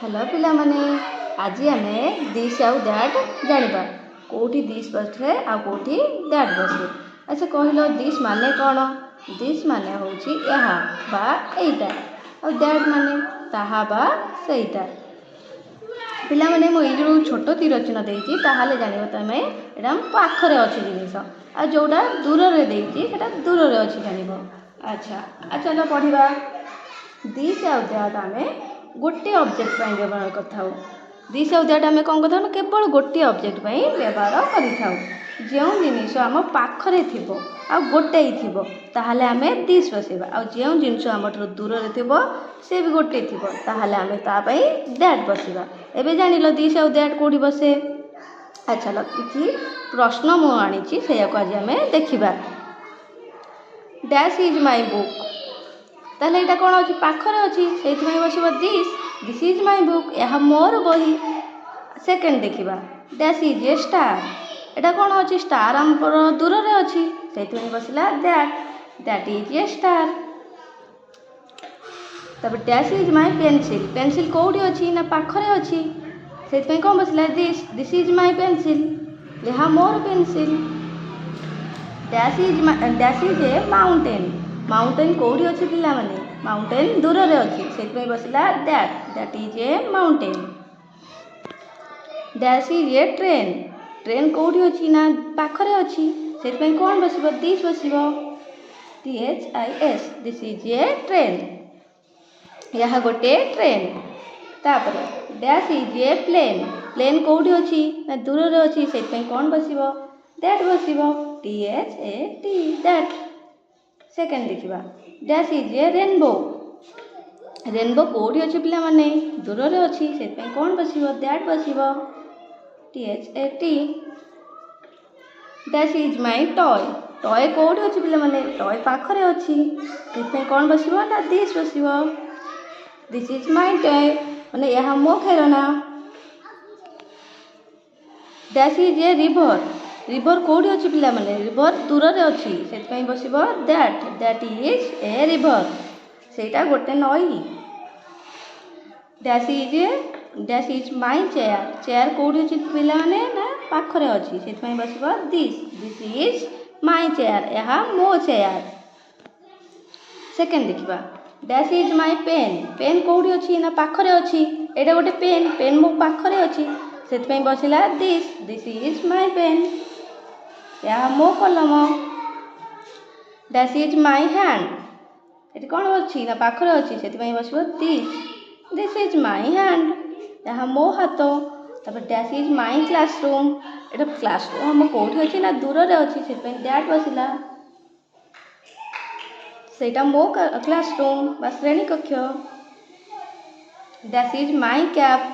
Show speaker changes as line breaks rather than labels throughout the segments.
Hello पिला माने आज आम दिस आउ दैट जानिबा कोठी दिस बसे आ कोठी दैट बसे। अच्छा कहलो दिस माने कौन? दिस माने होची यहाँ बा एटा और दैट माने ताहा बा सेटा। पिला माने मो जो छोट तीर चिन्ह देइची ताहाले जानिबो तमे एटा पाखरे अछि जिनिस आ जोडा दूर रे देइची सेटा दूर रे अछि जानिबो। अच्छा चलो पढ़िबा। दिस आउ दैट आमे गोटे ऑब्जेक्ट ପାଇଁ ବ୍ୟବହାର କରିଥାଉ। दिस आउ दैट ଆମେ କ'ଣ କରିଥାଉ ନା କେବଳ ଗୋଟିଏ ଅବଜେକ୍ଟ ପାଇଁ ବ୍ୟବହାର କରିଥାଉ। ଯେଉଁ ଜିନିଷ ଆମ ପାଖରେ ଥିବ ଆଉ ଗୋଟେ ଥିବ ତାହେଲେ ଆମେ ଦିସ୍ ବସେଇବା, ଆଉ ଯେଉଁ ଜିନିଷ ଆମଠାରୁ ଦୂରରେ ଥିବ ସେ ବି ଗୋଟେ ଥିବ ତାହେଲେ ଆମେ ତା ପାଇଁ ଦ୍ୟାଟ୍ ବସେଇବା। ଏବେ ଜାଣିଲ ଦିସ୍ ଆଉ ଦ୍ୟାଟ୍ କେଉଁଠି ବସେ? ଆଚ୍ଛା କିଛି ପ୍ରଶ୍ନ ମୁଁ ଆଣିଛି ସେଇଆକୁ ଆଜି ଆମେ ଦେଖିବା। ଡ୍ୟାସ୍ ଇଜ୍ ମାଇ ବୁକ୍, ତାହେଲେ ଏଇଟା କ'ଣ ଅଛି? ପାଖରେ ଅଛି, ସେଇଥିପାଇଁ ବସିବ this. This is my book, ଏହା ମୋର ବହି। ସେକେଣ୍ଡ ଦେଖିବା ଡ୍ୟାସ୍ ଇଜ୍ ଏ ଷ୍ଟାର୍, ଏଇଟା କ'ଣ ଅଛି? ଷ୍ଟାର୍ ଆମର ଦୂରରେ ଅଛି, ସେଇଥିପାଇଁ ବସିଲା that. That is a star. ତାପରେ dash is my pencil, pencil କେଉଁଠି ଅଛି ନା ପାଖରେ ଅଛି, ସେଇଥିପାଇଁ କ'ଣ ବସିଲା this. This is my pencil, ଏହା ମୋର pencil. Dash is a mountain, mountain କେଉଁଠି ଅଛି ପିଲାମାନେ? ମାଉଣ୍ଟେନ୍ ଦୂରରେ ଅଛି, ସେଇଥିପାଇଁ ବସିଲା that. That is a mountain. Dash is a train, train କେଉଁଠି ଅଛି ନା ପାଖରେ ଅଛି, ସେଥିପାଇଁ କ'ଣ ବସିବ? ଦିସ୍ ବସିବ। THIS, this is a train, ଏହା ଗୋଟେ ଟ୍ରେନ୍। ତାପରେ dash is a plane, plane କେଉଁଠି ଅଛି ନା ଦୂରରେ ଅଛି, ସେଥିପାଇଁ କ'ଣ ବସିବ? ଦ୍ୟାଟ୍ ବସିବ। THAT, that. ସେକେଣ୍ଡ ଦେଖିବା dash is A rainbow, rainbow କେଉଁଠି ଅଛି ପିଲାମାନେ? ଦୂରରେ ଅଛି, ସେଥିପାଇଁ କ'ଣ ବସିବ? ଦ୍ୟାଟ୍ ବସିବ। THAT। Dash is my toy, toy କେଉଁଠି ଅଛି ପିଲାମାନେ? ଟୟ ପାଖରେ ଅଛି, ସେଥିପାଇଁ କ'ଣ ବସିବ ନା ଦିସ୍ ବସିବ। ଦିସ୍ ଇଜ୍ ମାଇ ଟୟ, ମାନେ ଏହା ମୋ ଖେଳନା। Dash is a river, river କେଉଁଠି ଅଛି ପିଲାମାନେ? ରିଭର ଦୂରରେ ଅଛି, ସେଥିପାଇଁ ବସିବ that. That is a river, ସେଇଟା ଗୋଟେ ନଈ। Dash is my chair, chair କେଉଁଠି ଅଛି ପିଲାମାନେ? ନା ପାଖରେ ଅଛି, ସେଥିପାଇଁ ବସିବ this. This is my chair, ଏହା ମୋ ଚେୟାର। ସେକେଣ୍ଡ ଦେଖିବା dash is my pen, pen କେଉଁଠି ଅଛି ନା ପାଖରେ ଅଛି, ଏଇଟା ଗୋଟେ ପେନ୍, ପେନ୍ ମୋ ପାଖରେ ଅଛି, ସେଥିପାଇଁ ବସିଲା this. This is my pen, ଏହା ମୋ କଲମ। ଡ୍ୟାସ୍ ଇଜ୍ ମାଇ ହ୍ୟାଣ୍ଡ, ଏଠି କ'ଣ ଅଛି ନା ପାଖରେ ଅଛି, ସେଥିପାଇଁ ବସିବ this. This is my hand, ଏହା ମୋ ହାତ। ତାପରେ ଡ୍ୟାସ୍ ଇଜ୍ ମାଇ କ୍ଲାସରୁମ୍, ଏଇଟା କ୍ଲାସରୁମ୍ ଆମ କେଉଁଠି ଅଛି ନା ଦୂରରେ ଅଛି, ସେଥିପାଇଁ ଦ୍ୟାଟ୍ ବସିଲା। ସେଇଟା ମୋ କ୍ଲାସରୁମ୍ ବା ଶ୍ରେଣୀ କକ୍ଷ। Dash is my cap,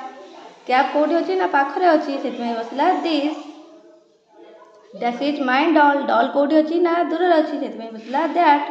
cap କେଉଁଠି ଅଛି ନା ପାଖରେ ଅଛି, ସେଥିପାଇଁ ବସିଲା this. Dash is my dull, dull କେଉଁଠି ଅଛି ନା ଦୂରରେ ଅଛି, ସେଥିପାଇଁ ବସିଲା ଦ୍ୟାଟ୍।